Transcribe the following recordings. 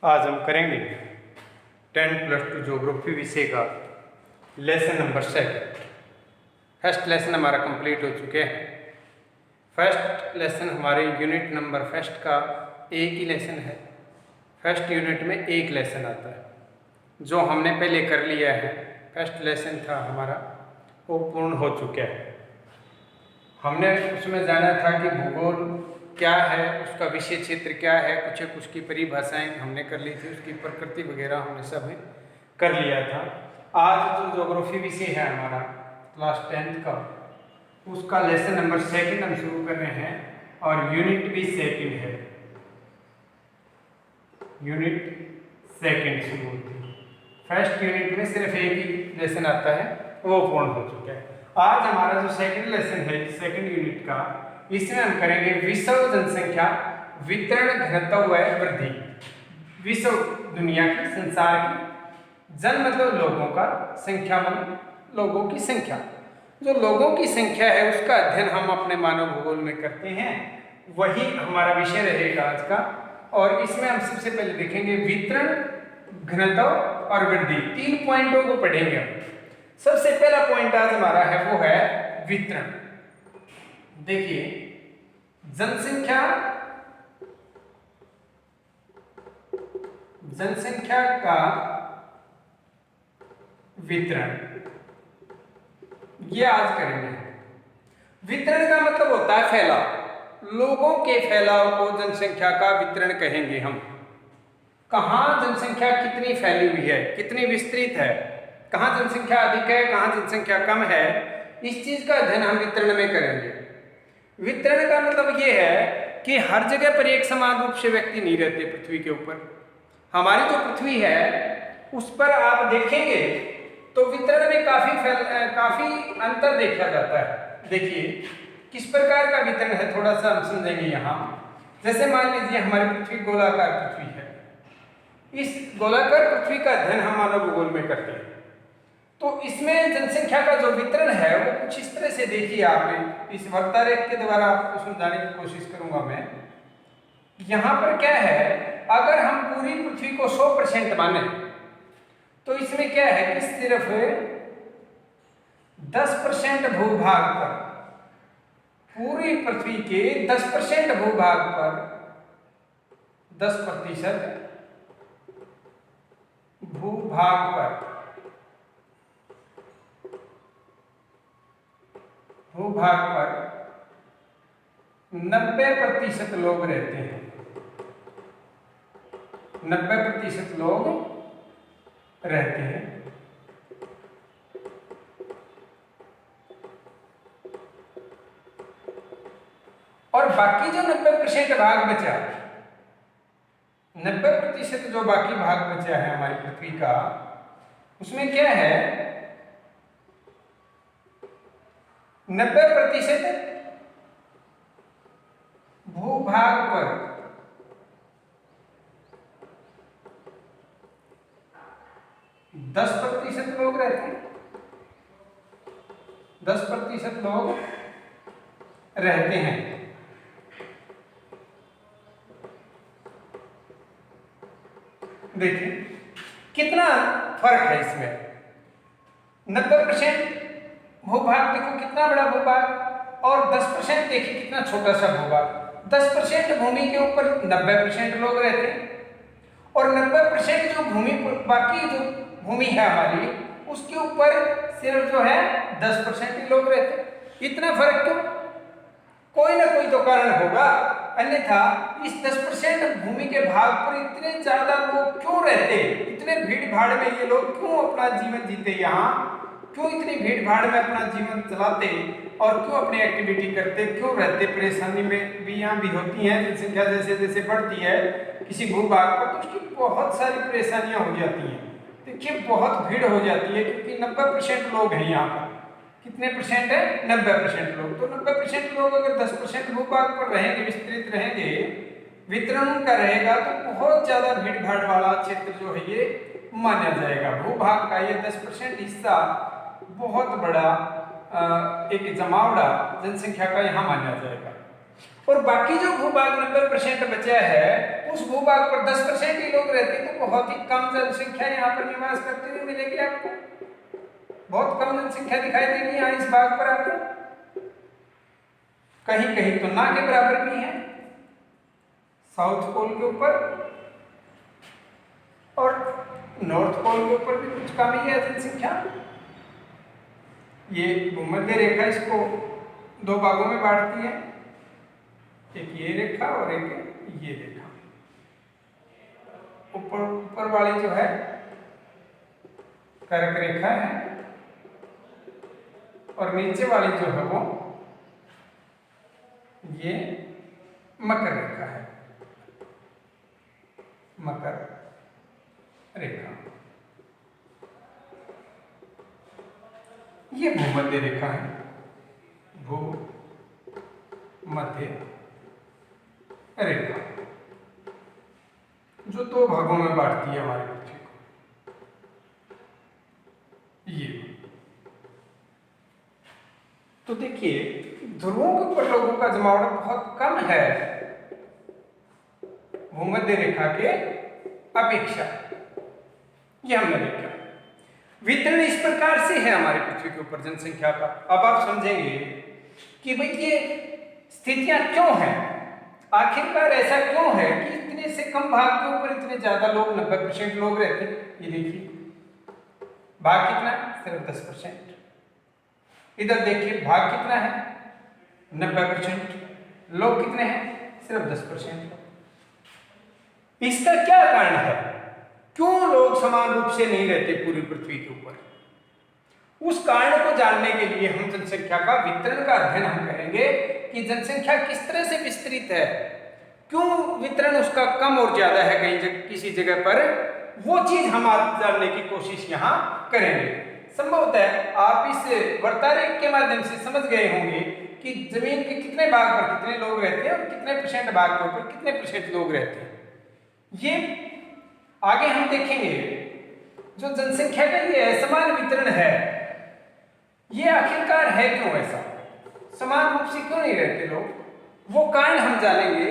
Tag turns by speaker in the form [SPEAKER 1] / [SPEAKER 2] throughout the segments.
[SPEAKER 1] आज हम करेंगे 10+2 ज्योग्राफी विषय का लेसन नंबर 2। फर्स्ट लेसन हमारा कंप्लीट हो चुके हैं। फर्स्ट लेसन हमारे यूनिट नंबर फर्स्ट का एक ही लेसन है। फर्स्ट यूनिट में एक लेसन आता है जो हमने पहले कर लिया है। फर्स्ट लेसन था हमारा, वो पूर्ण हो चुका है। हमने उसमें जाना था कि भूगोल क्या है, उसका विषय क्षेत्र क्या है, कुछ उसकी परिभाषाएं हमने कर ली थी, उसकी प्रकृति वगैरह हमने सब कर लिया था। आज जो ज्योग्राफी विषय है हमारा क्लास 10th का, उसका लेसन नंबर 2 हम शुरू कर रहे हैं और यूनिट भी 2 है। यूनिट 2 शुरू होती है। फर्स्ट यूनिट में सिर्फ एक ही लेसन आता है, वो पूर्ण हो चुका है। आज हमारा जो 2nd लेसन है 2nd यूनिट का, इसमें हम करेंगे विश्व जनसंख्या वितरण घनत्व व वृद्धि। विश्व दुनिया की, संसार की, जन मतलब लोगों का, संख्या मतलब लोगों की संख्या। जो लोगों की संख्या है उसका अध्ययन हम अपने मानव भूगोल में करते हैं, वही हमारा विषय रहेगा आज का। और इसमें हम सबसे पहले देखेंगे वितरण घनत्व और वृद्धि। 3 पॉइंटों को पढ़ेंगे हम। सबसे पहला पॉइंट आज हमारा है वो है वितरण। देखिए, जनसंख्या का वितरण, ये आज करेंगे। वितरण का मतलब होता है फैलाव। लोगों के फैलाव को जनसंख्या का वितरण कहेंगे हम। कहाँ जनसंख्या कितनी फैली हुई है, कितनी विस्तृत है, कहाँ जनसंख्या अधिक है, कहाँ जनसंख्या कम है, इस चीज का अध्ययन हम वितरण में करेंगे। वितरण का मतलब ये है कि हर जगह पर एक समान रूप से व्यक्ति नहीं रहते पृथ्वी के ऊपर। हमारी जो पृथ्वी है उस पर आप देखेंगे तो वितरण में काफी अंतर देखा जाता है। देखिए किस प्रकार का वितरण है, थोड़ा सा हम समझेंगे यहाँ। जैसे मान लीजिए हमारी पृथ्वी गोलाकार पृथ्वी है। इस गोलाकार पृथ्वी का अध्ययन हम मानव भूगोल में करते हैं। तो इसमें जनसंख्या का जो वितरण है वो कुछ इस तरह से देखिए। आपने इस वक्रारेख के द्वारा आपको समझाने की कोशिश करूंगा मैं। यहाँ पर क्या है, अगर हम पूरी पृथ्वी को 100% माने तो इसमें क्या है कि सिर्फ 10% भूभाग पर, पूरी पृथ्वी के 10% भूभाग पर 10% भूभाग पर 90% लोग रहते हैं। 90% लोग रहते हैं। और बाकी जो 90% भाग बचा, 90% जो बाकी भाग बचा है हमारी पृथ्वी का, उसमें क्या है, 90% भूभाग पर 10% लोग रहते हैं। 10% लोग रहते हैं। देखिए कितना फर्क है इसमें। 90% भूभाग देखो कितना बड़ा भूभाग, और 10% देखिए कितना छोटा सा भूभाग। 10% भूमि के ऊपर 90% लोग रहते हैं, और 90% जो भूमि, बाकी जो भूमि है हमारी, उसके ऊपर सिर्फ जो है 10% ही लोग रहते हैं। इतना फर्क क्यों? कोई ना कोई तो कारण होगा, अन्यथा इस 10% भूमि के भाग पर इतने ज्यादा लोग क्यों रहते, इतने भीड़ भाड़ में ये लोग क्यों अपना जीवन जीते, यहाँ क्यों इतनी भीड़ भाड़ में अपना जीवन चलाते और क्यों अपनी एक्टिविटी करते, क्यों रहते। परेशानी में भी यहाँ भी होती है। जनसंख्या जैसे जैसे बढ़ती है किसी भूभाग पर तो उसकी बहुत सारी परेशानियां हो जाती हैं। देखिए बहुत भीड़ हो जाती है क्योंकि 90% लोग हैं यहाँ पर। कितने परसेंट है? 90% लोग। तो 90% लोग अगर 10% भूभाग पर रहेंगे, विस्तृत रहेंगे, वितरण उनका रहेगा, तो बहुत ज्यादा भीड़ भाड़ वाला क्षेत्र जो है ये माना जाएगा। भूभाग का ये 10% हिस्सा बहुत बड़ा एक जमावड़ा जनसंख्या का यहाँ माना जाएगा। और बाकी जो भूभाग 90% बचा है उस भूभाग पर 10% ही लोग रहते हैं, तो बहुत ही कम जनसंख्या यहाँ पर निवास करते हुए मिलेगी आपको, बहुत कम जनसंख्या दिखाई देगी यहाँ इस भाग पर आपको, कहीं कहीं तो ना के बराबर भी है साउथ पोल के ऊपर, और नॉर्थ पोल के ऊपर भी कुछ कम ही है जनसंख्या। ये भूमध्य रेखा इसको दो भागों में बांटती है, एक ये रेखा और एक ये रेखा। ऊपर वाली जो है कर्क रेखा है और नीचे वाली जो है वो ये मकर रेखा है, मकर रेखा। ये भूमध्य रेखा है, भूमध्य रेखा जो दो भागों में बांटती है हमारे पृथ्वी को। ये तो देखिए ध्रुवों के ऊपर लोगों का जमावड़ा बहुत कम है भूमध्य रेखा के अपेक्षा, ये हमने देखा। वितरण इस प्रकार से है हमारे पृथ्वी के ऊपर जनसंख्या का। अब आप समझेंगे कि भाई ये स्थितियां क्यों हैं, आखिरकार ऐसा क्यों है कि इतने से कम भाग के ऊपर इतने ज्यादा लोग 90% लोग रहते हैं। ये देखिए भाग कितना, सिर्फ 10%। इधर देखिए भाग कितना है, 90%। लोग कितने हैं, सिर्फ 10%। इसका क्या कारण है, क्यों लोग समान रूप से नहीं रहते पूरी पृथ्वी के ऊपर? उस कारण को जानने के लिए हम जनसंख्या का वितरण का अध्ययन हम करेंगे कि जनसंख्या किस तरह से विस्तृत है, क्यों वितरण उसका कम और ज्यादा है कहीं किसी जगह पर, वो चीज हम आज जानने की कोशिश यहाँ करेंगे। संभवतः आप इस वर्तारेख के माध्यम से समझ गए होंगे कि जमीन के कितने भाग पर कितने लोग रहते हैं और कितने परसेंट भाग के ऊपर कितने परसेंट लोग रहते हैं। ये आगे हम देखेंगे। जो जनसंख्या का ये असमान वितरण है, ये आखिरकार है क्यों ऐसा, समान रूप से क्यों नहीं रहते लोग, वो कारण हम जानेंगे।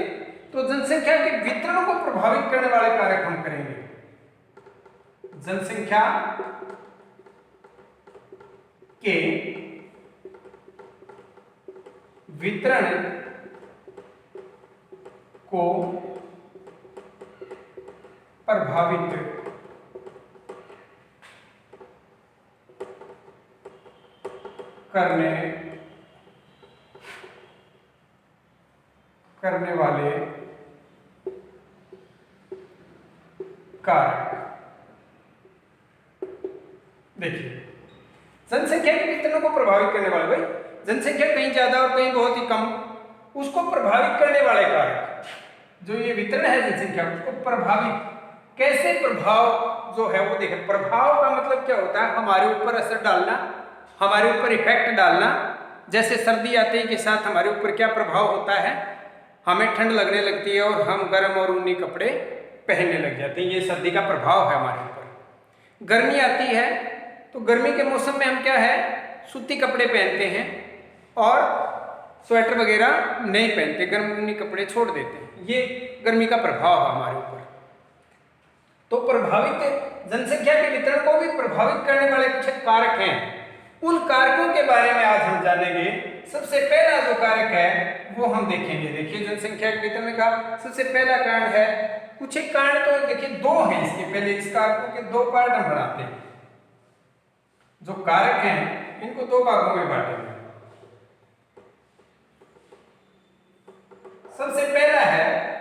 [SPEAKER 1] तो जनसंख्या के वितरण को प्रभावित करने वाले कारक हम करेंगे। जनसंख्या के वितरण को प्रभावित करने वाले कारक। देखिए जनसंख्या के वितरण को प्रभावित करने वाले, भाई जनसंख्या कहीं ज्यादा और कहीं बहुत ही कम, उसको प्रभावित करने वाले कारक जो ये वितरण है जनसंख्या उसको प्रभावित कैसे, प्रभाव जो है वो देखें। प्रभाव का मतलब क्या होता है, हमारे ऊपर असर डालना, हमारे ऊपर इफेक्ट डालना। जैसे सर्दी आते ही के साथ हमारे ऊपर क्या प्रभाव होता है, हमें ठंड लगने लगती है और हम गर्म और ऊनी कपड़े पहनने लग जाते हैं, ये सर्दी का प्रभाव है हमारे ऊपर। गर्मी आती है तो गर्मी के मौसम में हम क्या है, सूती कपड़े पहनते हैं और स्वेटर वगैरह नहीं पहनते, गर्म ऊनी कपड़े छोड़ देते हैं, ये गर्मी का प्रभाव है हमारे ऊपर। तो प्रभावित जनसंख्या के वितरण को भी प्रभावित करने वाले कुछ कारक हैं, उन कारकों के बारे में आज हम जानेंगे। सबसे पहला जो कारक है वो हम देखेंगे। देखिए जनसंख्या के वितरण का सबसे पहला कारण है, कुछ एक कारण तो देखिए दो हैं इसके पहले, इस कारकों के दो पार्ट हम बनाते हैं। जो कारक हैं इनको दो भागों में बांटेंगे। सबसे पहला है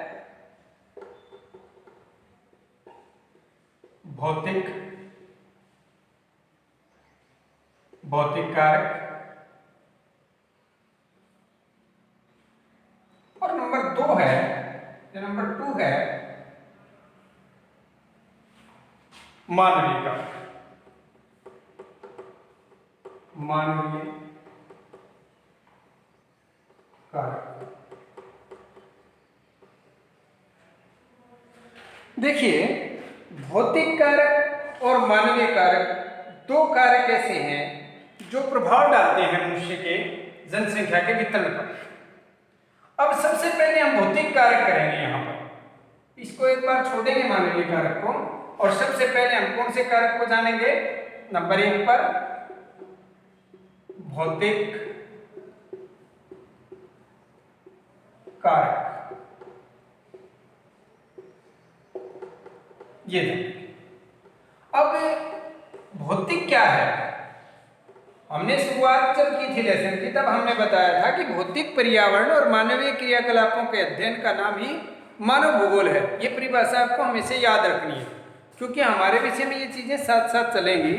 [SPEAKER 1] भौतिक कारक, और नंबर 2 है, नंबर 2 है मानवीय कारक। मानवीय कारक देखिए भौतिक कारक और मानवीय कारक दो कारक ऐसे हैं जो प्रभाव डालते हैं मनुष्य के जनसंख्या के वितरण पर। अब सबसे पहले हम भौतिक कारक करेंगे यहाँ पर, इसको एक बार छोड़ेंगे मानवीय कारक को, और सबसे पहले हम कौन से कारक को जानेंगे? नंबर 1 पर भौतिक कारक। ये देखिए, अब भौतिक क्या है? हमने शुरुआत जब की थी लेसन की, तब हमने बताया था कि भौतिक पर्यावरण और मानवीय क्रियाकलापों के अध्ययन का नाम ही मानव भूगोल है। ये परिभाषा आपको हमेशा याद रखनी है, क्योंकि हमारे विषय में ये चीजें साथ साथ चलेंगी।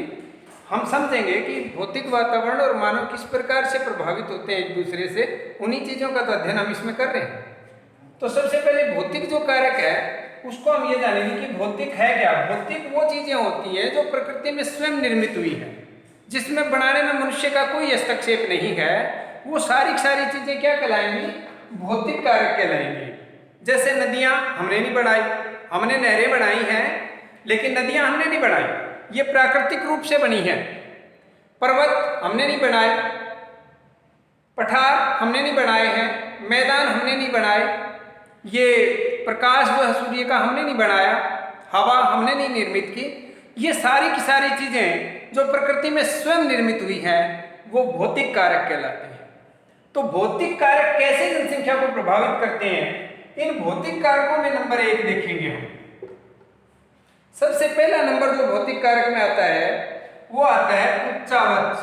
[SPEAKER 1] हम समझेंगे कि भौतिक वातावरण और मानव किस प्रकार से प्रभावित होते हैं एक दूसरे से, उन्हीं चीजों का तो अध्ययन हम इसमें कर रहे हैं। तो सबसे पहले भौतिक जो कारक है उसको हम ये जानेंगे कि भौतिक है क्या। भौतिक वो चीजें होती हैं जो प्रकृति में स्वयं निर्मित हुई है, जिसमें बनाने में मनुष्य का कोई हस्तक्षेप नहीं है। वो सारी चीजें क्या कहलाएंगी? भौतिक कारक कहलाएंगी। जैसे नदियां हमने नहीं बनाई, हमने नहरें बनाई हैं, लेकिन नदियां हमने नहीं बनाई, ये प्राकृतिक रूप से बनी है। पर्वत हमने नहीं बनाए, पठार हमने नहीं बनाए हैं, मैदान हमने नहीं बनाए, ये प्रकाश जो है सूर्य का हमने नहीं बनाया, हवा हमने नहीं निर्मित की। ये सारी की सारी चीजें जो प्रकृति में स्वयं निर्मित हुई हैं वो भौतिक कारक कहलाते हैं। तो भौतिक कारक कैसे जनसंख्या को प्रभावित करते हैं, इन भौतिक कारकों में नंबर 1 देखेंगे हम। सबसे पहला नंबर जो भौतिक कारक में आता है वो आता है उच्चावच।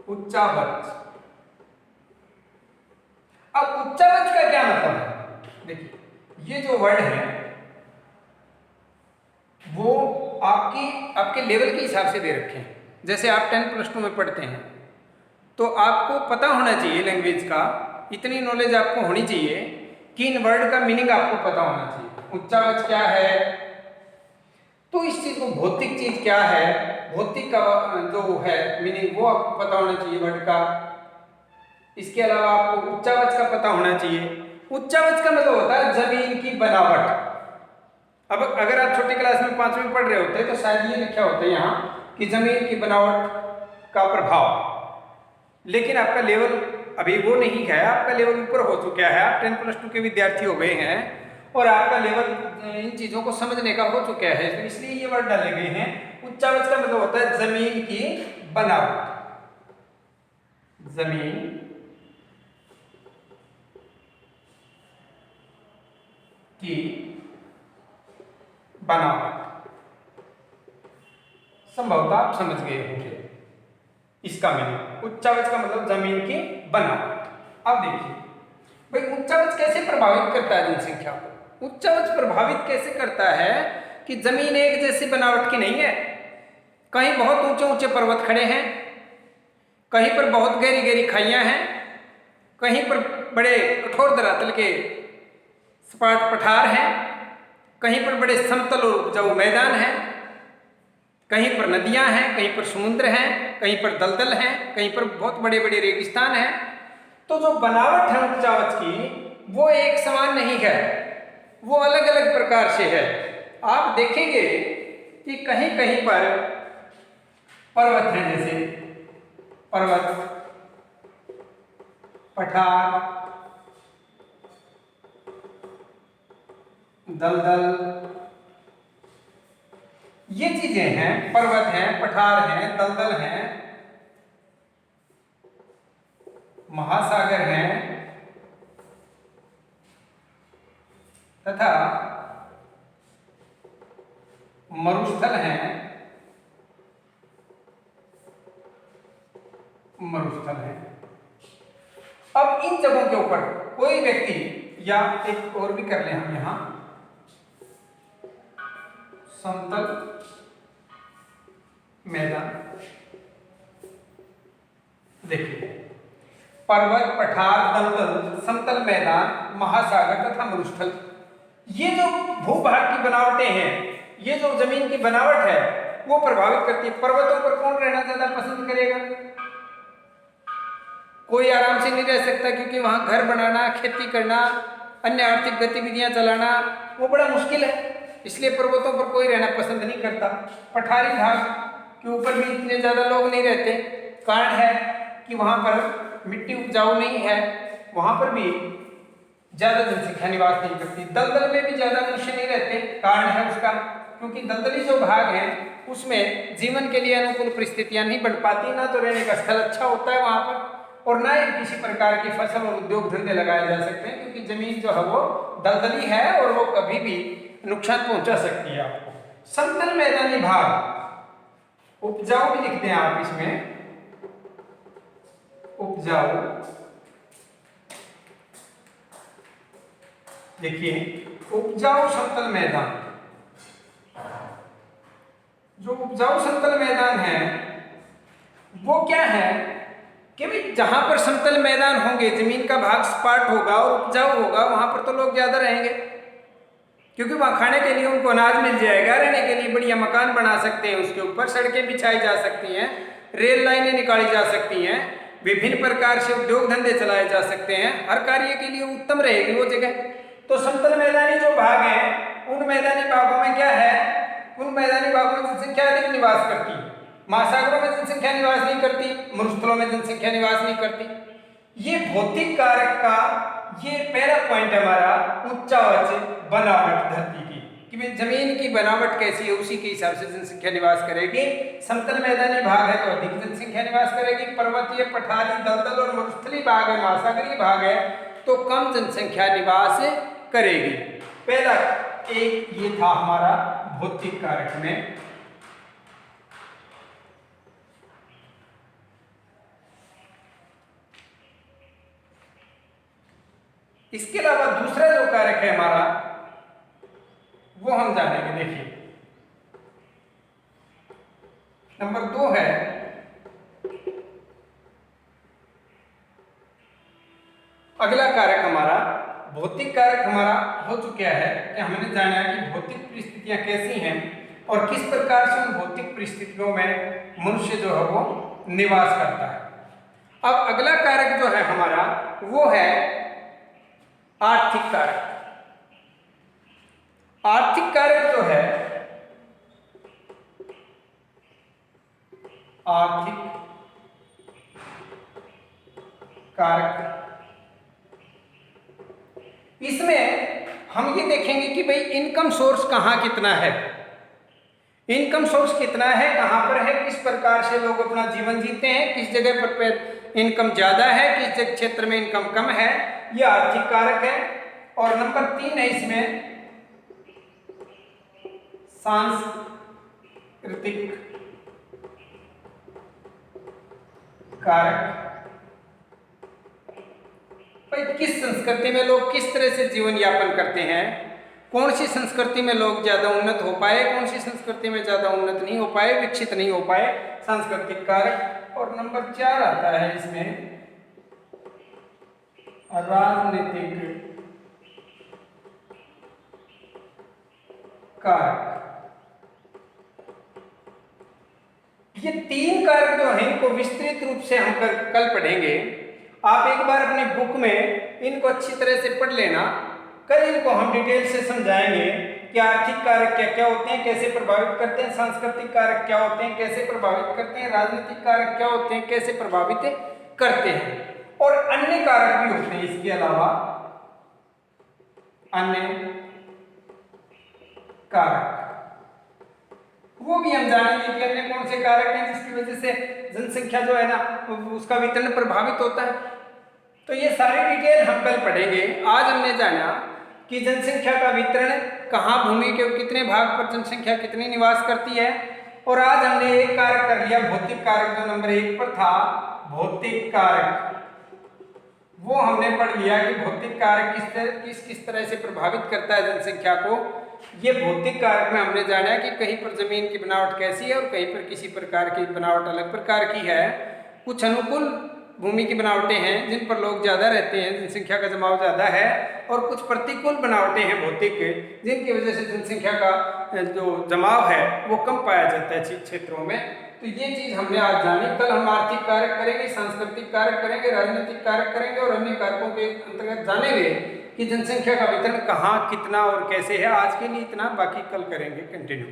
[SPEAKER 1] उच्चावच, अब उच्चावच का क्या मतलब है? देखिए, ये जो वर्ड है वो आपके लेवल के हिसाब से दे रखे हैं। जैसे आप 10+2 में पढ़ते हैं तो आपको पता होना चाहिए लैंग्वेज का, इतनी नॉलेज आपको होनी चाहिए कि इन वर्ड का मीनिंग आपको पता होना चाहिए। उच्चावच क्या है, तो इस चीज को भौतिक चीज क्या है, भौतिक का जो है मीनिंग वो आपको पता होना चाहिए वर्ड का। इसके अलावा आपको उच्चावच का पता होना चाहिए। उच्चावच का मतलब होता है जमीन की बनावट। अब अगर आप छोटी क्लास में 5वीं में पढ़ रहे होते तो शायद ये लिखा होता है यहाँ कि जमीन की बनावट का प्रभाव, लेकिन आपका लेवल अभी वो नहीं है, आपका लेवल ऊपर हो चुका है, आप 10+2 के विद्यार्थी हो गए हैं और आपका लेवल इन चीजों को समझने का हो चुका है, तो इसलिए ये वर्ड डाले गए हैं। उच्चावच का मतलब होता है जमीन की बनावट। जमीन की बनावट, संभवतः आप समझ गए होंगे इसका मीनिंग। उच्चावच का मतलब जमीन की बनावट। अब देखिए भाई, उच्चावच कैसे प्रभावित करता है जनसंख्या को? उच्चावच प्रभावित कैसे करता है कि जमीन एक जैसी बनावट की नहीं है। कहीं बहुत ऊंचे ऊंचे पर्वत खड़े हैं, कहीं पर बहुत गहरी गहरी खाइयां हैं, कहीं पर बड़े कठोर धरातल के सपाट पठार हैं, कहीं पर बड़े समतल और उपजाऊ मैदान हैं, कहीं पर नदियां हैं, कहीं पर समुद्र हैं, कहीं पर दलदल हैं, कहीं पर बहुत बड़े बड़े रेगिस्तान हैं। तो जो बनावट है उच्चावच की वो एक समान नहीं है, वो अलग अलग प्रकार से है। आप देखेंगे कि कहीं कहीं पर पर्वत हैं, जैसे पर्वत, पठार, दलदल, ये चीजें हैं। पर्वत हैं, पठार हैं, दलदल हैं, महासागर हैं तथा मरुस्थल हैं। मरुस्थल हैं। अब इन जगहों के ऊपर कोई व्यक्ति, या एक और भी कर लें हम यहां, समतल मैदान। देखिए, पर्वत, पठार, दलदल, समतल मैदान, महासागर तथा मरुस्थल, ये जो भूभाग की बनावटें हैं, ये जो जमीन की बनावट है वो प्रभावित करती है। पर्वतों पर कौन रहना ज्यादा पसंद करेगा? कोई आराम से नहीं रह सकता, क्योंकि वहां घर बनाना, खेती करना, अन्य आर्थिक गतिविधियां चलाना वो बड़ा मुश्किल है, इसलिए पर्वतों पर कोई रहना पसंद नहीं करता। पठारी भाग के ऊपर भी इतने ज्यादा लोग नहीं रहते, कारण है कि वहां पर मिट्टी उपजाऊ नहीं है, वहां पर भी ज्यादा जनसंख्या निवास नहीं करती। दलदल में भी ज्यादा मनुष्य नहीं रहते। कारण है उसका, क्योंकि दलदली जो भाग है उसमें जीवन के लिए अनुकूल परिस्थितियां नहीं बन पाती, ना तो रहने का स्थल अच्छा होता है वहां पर, और ना ही किसी प्रकार की फसल और उद्योग धंधे लगाए जा सकते हैं, क्योंकि जमीन जो है वो दलदली है और वो कभी भी नुकसान पहुंचा सकती है आपको। समतल मैदानी भाग उपजाऊ भी लिखते हैं आप इसमें, उपजाऊ। देखिए उपजाऊ समतल मैदान, जो उपजाऊ समतल मैदान है वो क्या है कि भाई जहां पर समतल मैदान होंगे, जमीन का भाग सपाट होगा और उपजाऊ होगा, वहां पर तो लोग ज्यादा रहेंगे, क्योंकि वहां खाने के लिए उनको अनाज मिल जाएगा, रहने के लिए बढ़िया मकान बना सकते हैं, उसके ऊपर सड़कें बिछाई जा सकती हैं, रेल लाइनें निकाली जा सकती हैं, विभिन्न प्रकार से उद्योग धंधे चलाए जा सकते हैं, हर कार्य के लिए उत्तम रहेगी वो जगह। तो समतल मैदानी जो भाग है उन मैदानी भागों में क्या है, उन मैदानी भागों में जनसंख्या अधिक निवास करती है। महासागरों में जनसंख्या निवास नहीं करती, मरुस्थलों में जनसंख्या निवास नहीं करती। ये भौतिक कारक का ये पहला पॉइंट हमारा उच्चावच बनावट धरती की, कि भाई जमीन की बनावट कैसी है उसी के हिसाब से जनसंख्या निवास करेगी। समतल मैदानी भाग है तो अधिक जनसंख्या निवास करेगी, पर्वतीय पठारी दलदल और मरुस्थली भाग है, महासागरीय भाग है तो कम जनसंख्या निवास करेगी। पहला एक ये था हमारा भौतिक कारक में। इसके अलावा दूसरा जो कारक है हमारा वो हम जानेंगे। देखिए नंबर 2 है अगला कारक हमारा भौतिक कारक हमारा हो चुका है कि हमने जाना कि भौतिक परिस्थितियां कैसी हैं और किस प्रकार से उन भौतिक परिस्थितियों में मनुष्य जो है वो निवास करता है। अब अगला कारक जो है हमारा वो है आर्थिक कारक। आर्थिक कारक जो है, आर्थिक कारक, इसमें हम ये देखेंगे कि भाई इनकम सोर्स कहाँ कितना है, इनकम सोर्स कितना है, कहाँ पर है, किस प्रकार से लोग अपना जीवन जीते हैं, किस जगह पर इनकम ज्यादा है, किस क्षेत्र में इनकम कम है, ये आर्थिक कारक है। और नंबर 3 है इसमें सांस्कृतिक कारक। भाई किस संस्कृति में लोग किस तरह से जीवन यापन करते हैं, कौन सी संस्कृति में लोग ज्यादा उन्नत हो पाए, कौन सी संस्कृति में ज्यादा उन्नत नहीं हो पाए, विकसित नहीं हो पाए, सांस्कृतिक कारक। और नंबर 4 आता है इसमें राजनीतिक कारक। ये 3 कारक जो हैं इनको विस्तृत रूप से हम कल पढ़ेंगे। आप एक बार अपनी बुक में इनको अच्छी तरह से पढ़ लेना, कल इनको हम डिटेल से समझाएंगे कि आर्थिक कारक क्या क्या होते हैं, कैसे प्रभावित करते हैं, सांस्कृतिक कारक क्या होते हैं, कैसे प्रभावित करते हैं, राजनीतिक कारक क्या होते हैं, कैसे प्रभावित करते हैं, और अन्य कारक भी होते हैं। इसके अलावा अन्य कारक वो भी हम जानेंगे कि अन्य कौन से कारक हैं जिसकी वजह से जनसंख्या जो है ना उसका वितरण प्रभावित होता है। तो ये सारी डिटेल हम कल पढ़ेंगे। आज हमने जाना कि जनसंख्या का वितरण कहाँ, भूमि के कितने भाग पर जनसंख्या कितनी निवास करती है, और आज हमने एक कारक कर लिया भौतिक कारक जो नंबर 1 पर था, भौतिक कारक। वो हमने पढ़ लिया कि भौतिक कारक किस तरह से प्रभावित करता है जनसंख्या को। ये भौतिक कारक में हमने जाना कि कहीं पर जमीन की बनावट कैसी है और कहीं पर किसी प्रकार की बनावट अलग प्रकार की है। कुछ अनुकूल भूमि की बनावटें हैं जिन पर लोग ज़्यादा रहते हैं, जनसंख्या का जमाव ज़्यादा है, और कुछ प्रतिकूल बनावटें हैं भौतिक जिनकी वजह से जनसंख्या का जो जमाव है वो कम पाया जाता है क्षेत्रों में। तो ये चीज़ हमने आज जानी। कल हम आर्थिक कारक करेंगे, सांस्कृतिक कारक करेंगे, राजनीतिक कारक करेंगे और अन्य कारकों के अंतर्गत जानेंगे कि जनसंख्या का वितरण कहाँ, कितना और कैसे है। आज के लिए इतना, बाकी कल करेंगे कंटिन्यू।